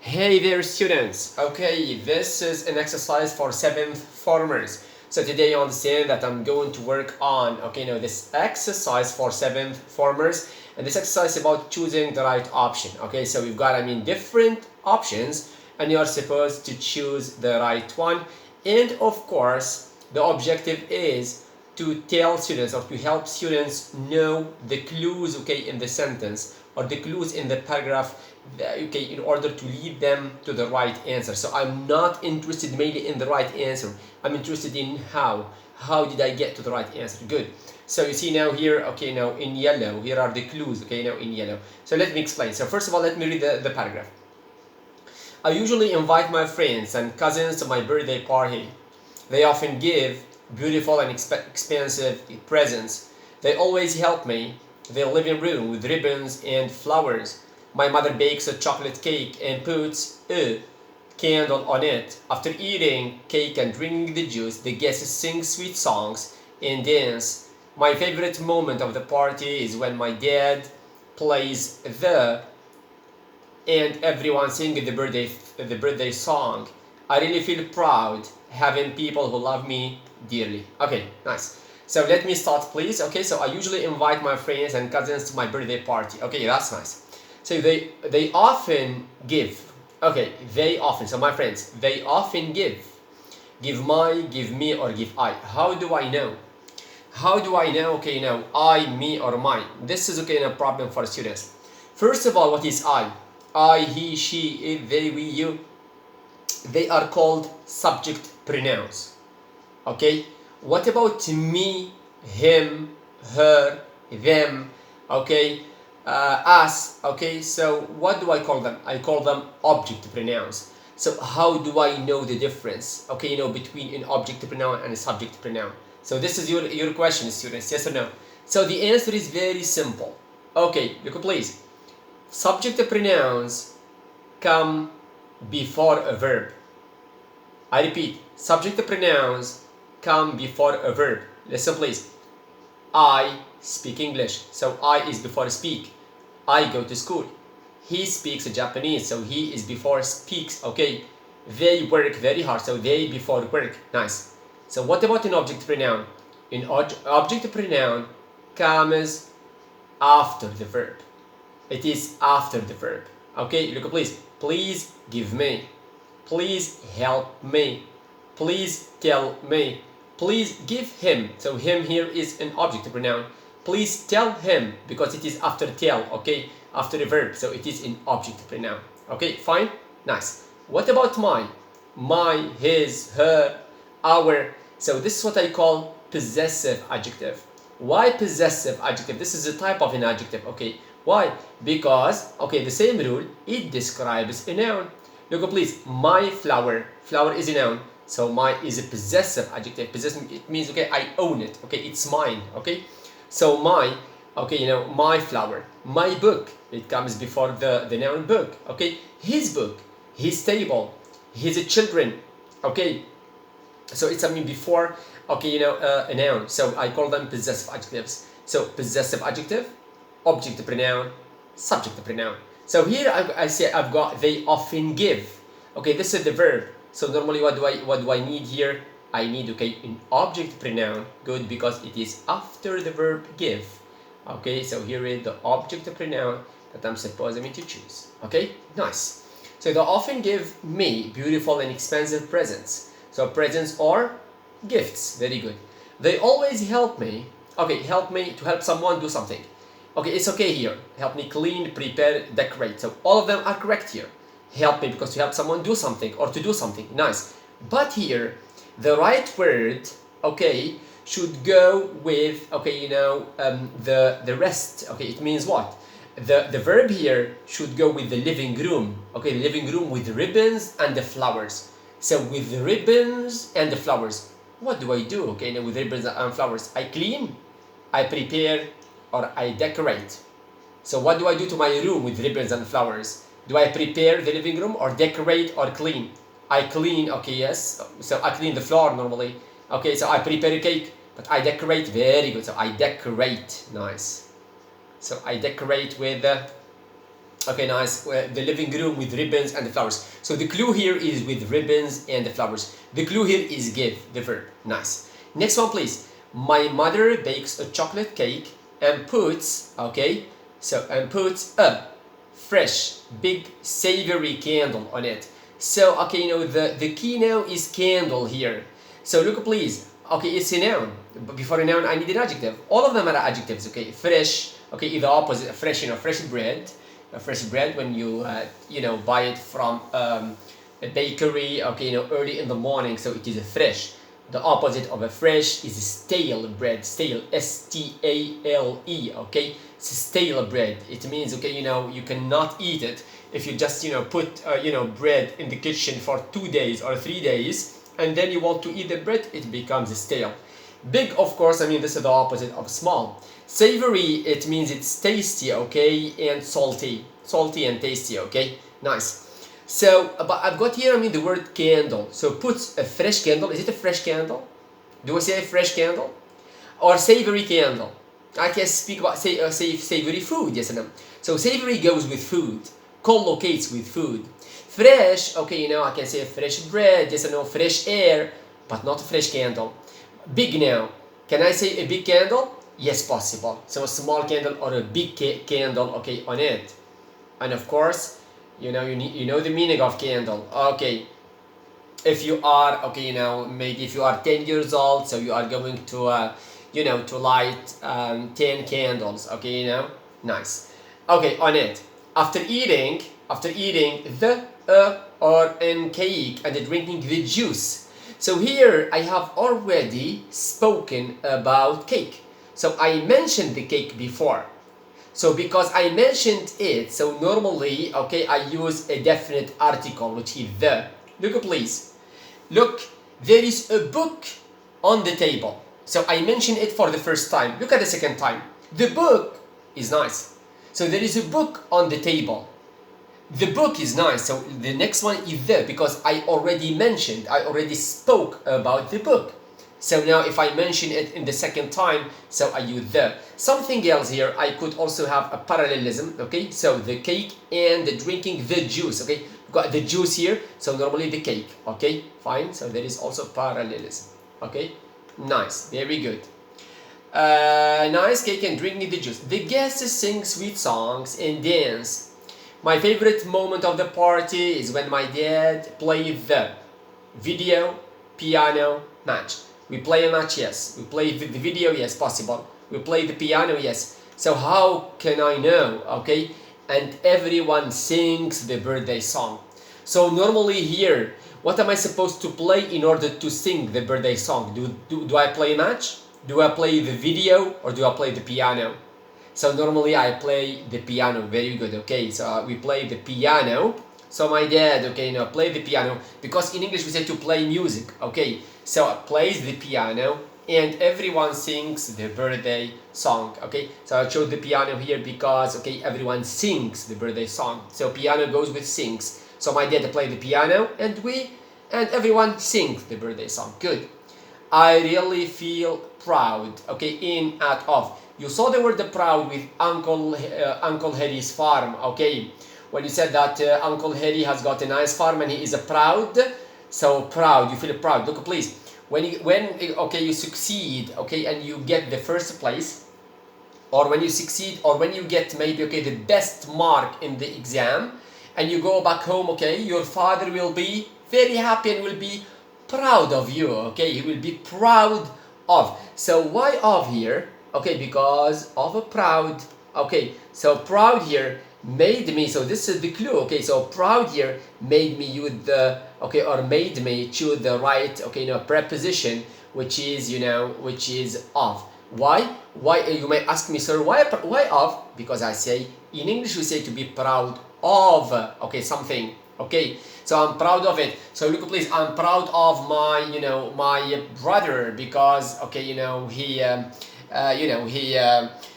Hey there students! Okay, this is an exercise for 7th formers. So today you understand that I'm going to work on, this exercise for 7th formers. And this exercise is about choosing the right option. Okay, so we've got, different options and you are supposed to choose the right one. And of course, the objective is to tell students or to help students know the clues, in the sentence or the clues in the paragraph, in order to lead them to the right answer. So I'm not interested mainly in the right answer. I'm interested in how. How did I get to the right answer? Good. So you see now here, now in yellow, here are the clues, now in yellow. So let me explain. So first of all, let me read the paragraph. I usually invite my friends and cousins to my birthday party. They often give beautiful and expensive presents. They always help me. Their living room with ribbons and flowers. My mother bakes a chocolate cake and puts a candle on it. After eating cake and drinking the juice, the guests sing sweet songs and dance. My favorite moment of the party is when my dad plays and everyone sings the birthday song. I really feel proud having people who love me dearly. Okay, nice. So let me start, please. Okay, so I usually invite my friends and cousins to my birthday party. Okay, that's nice. So they often give. Okay, they often. So my friends, they often give. Give my, give me, or give I. How do I know? How do I know? Okay, now I, me, or mine. This is a problem for students. First of all, what is I? I, he, she, it, they, we, you. They are called subject pronouns. Okay. What about me, him, her, them? Okay. Us. Okay. So what do I call them? I call them object pronouns. So how do I know the difference? Okay, between an object pronoun and a subject pronoun. So this is your question, students. Yes or no? So the answer is very simple. Okay, look please. Subject pronouns come before a verb. I repeat, subject pronouns come before a verb. Listen please. I speak English, so I is before speak. I go to school. He speaks Japanese, so he is before speaks. Okay. They work very hard, so they before work. Nice. So what about an object pronoun? An object pronoun comes after the verb. It is after the verb. Okay, look please. Please give me. Please help me. Please tell me. Please give him. So him here is an object pronoun. Please tell him, because it is after tell, okay? After the verb, so it is an object pronoun. Okay, fine? Nice. What about my? My, his, her, our. So this is what I call possessive adjective. Why possessive adjective? This is a type of an adjective, okay? Why? Because, the same rule, it describes a noun. Look please, my flower. Flower is a noun. So my is a possessive adjective. Possessive, it means, I own it. Okay, it's mine. Okay, so my, my flower. My book, it comes before the noun book. Okay, his book, his table, his children. Okay, so it's before, a noun. So I call them possessive adjectives. So possessive adjective, object pronoun, subject pronoun. So here I say I've got they often give. Okay, this is the verb. So normally what do I need here? I need an object pronoun. Good, because it is after the verb give. Okay, so here is the object pronoun that I'm supposed to choose. Okay, nice. So they often give me beautiful and expensive presents. So presents or gifts. Very good. They always help me. Okay, help me to help someone do something. Okay, it's okay here. Help me clean, prepare, decorate. So all of them are correct here. Help me because to help someone do something or to do something. Nice. But here, the right word, should go with, the rest. Okay, it means what? The verb here should go with the living room. Okay, the living room with the ribbons and the flowers. So with the ribbons and the flowers, what do I do? Okay, now with ribbons and flowers, I clean, I prepare, or I decorate. So what do I do to my room with ribbons and flowers? Do I prepare the living room or decorate or clean? I clean, okay, yes. So I clean the floor normally. Okay, so I prepare a cake, but I decorate, very good. So I decorate, nice. So I decorate with Okay, nice. The living room with ribbons and the flowers. So the clue here is with ribbons and the flowers. The clue here is give, the verb. Nice. Next one, please. My mother bakes a chocolate cake and puts, okay, so and puts a fresh, big, savory candle on it. So, okay, the key now is candle here. So look, please. Okay, it's a noun. But before a noun, I need an adjective. All of them are adjectives. Okay, fresh. Okay, is the opposite. Fresh, fresh bread. Fresh bread when you buy it from a bakery. Okay, early in the morning. So it is a fresh. The opposite of a fresh is stale bread. Stale, S-T-A-L-E. Okay, it's stale bread. It means, okay, you cannot eat it if you just put bread in the kitchen for 2 days or 3 days, and then you want to eat the bread, it becomes stale. Big, of course, I mean, this is the opposite of small. Savory, it means it's tasty, okay, and salty. Salty and tasty, okay? Nice. So, but I've got here, I mean, the word candle. So, puts a fresh candle. Is it a fresh candle? Do I say a fresh candle? Or savory candle? I can speak about, savory food, yes and no. So, savory goes with food. Collocates with food. Fresh, okay, I can say fresh bread, yes or no, fresh air, but not a fresh candle. Big now, can I say a big candle? Yes, possible. So a small candle or a big candle, okay, on it. And of course, you know the meaning of candle. Okay, if you are, okay, maybe if you are 10 years old, so you are going to, to light 10 candles, okay, nice. Okay, on it. After eating the or in cake and drinking the juice. So here I have already spoken about cake. So I mentioned the cake before. So because I mentioned it, so normally, okay, I use a definite article, which is the. Look, please. Look, there is a book on the table. So I mentioned it for the first time. Look at the second time. The book is nice. So there is a book on the table. The book is nice. So the next one is the, because I already spoke about the book. So now if I mention it in the second time, so I use the. Something else here, I could also have a parallelism, okay? So the cake and the drinking the juice, okay? Got the juice here, so normally the cake, okay? Fine, so there is also parallelism, okay? Nice, very good. Nice cake and drinking the juice. The guests sing sweet songs and dance. My favorite moment of the party is when my dad plays the video, piano, match. We play a match, yes. We play the video, yes, possible. We play the piano, yes. So how can I know, okay? And everyone sings the birthday song. So normally here, what am I supposed to play in order to sing the birthday song? Do I play a match? Do I play the video or do I play the piano? So normally I play the piano, very good, okay? So we play the piano. So my dad, okay, play the piano, because in English we say to play music, okay? So plays the piano and everyone sings the birthday song, okay? So I chose the piano here because, okay, everyone sings the birthday song. So piano goes with sings. So my dad played the piano and everyone sings the birthday song. Good. I really feel proud, okay, in, at, of. You saw the word the proud with Uncle Harry's farm, okay? When you said that Uncle Harry has got a nice farm and he is a proud, so proud, you feel proud. Look, please, when you succeed, okay, and you get the first place, or when you succeed, or when you get maybe, okay, the best mark in the exam, and you go back home, okay, your father will be very happy and will be proud of you, okay? He will be proud of. So why of here? Okay, because of a proud. Okay, so proud here made me, so this is the clue, okay? So proud here made me use the, okay, or made me choose the right, okay, preposition, which is, which is of. Why? You may ask me, sir, why of? Because I say, in English we say to be proud of, okay, something, okay? So I'm proud of it. So look, please, I'm proud of my, my brother, because, okay,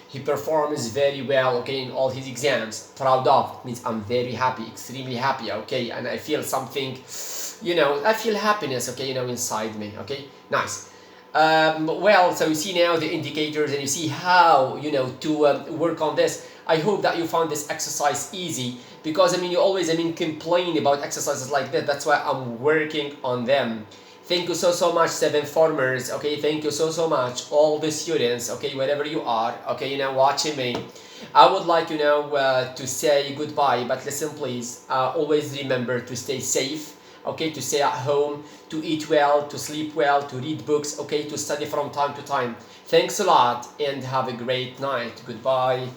he performs very well, okay, in all his exams. Proud of means I'm very happy, extremely happy, okay, and I feel something, I feel happiness, okay, inside me, okay, nice. Well, so you see now the indicators and you see how, to work on this. I hope that you found this exercise easy, because you always complain about exercises like that. That's why I'm working on them. Thank you so much, 7 formers. Okay, thank you so much, all the students. Okay, wherever you are. Okay, watching me. I would like to say goodbye, but listen, please. Always remember to stay safe. Okay, to stay at home, to eat well, to sleep well, to read books. Okay, to study from time to time. Thanks a lot, and have a great night. Goodbye.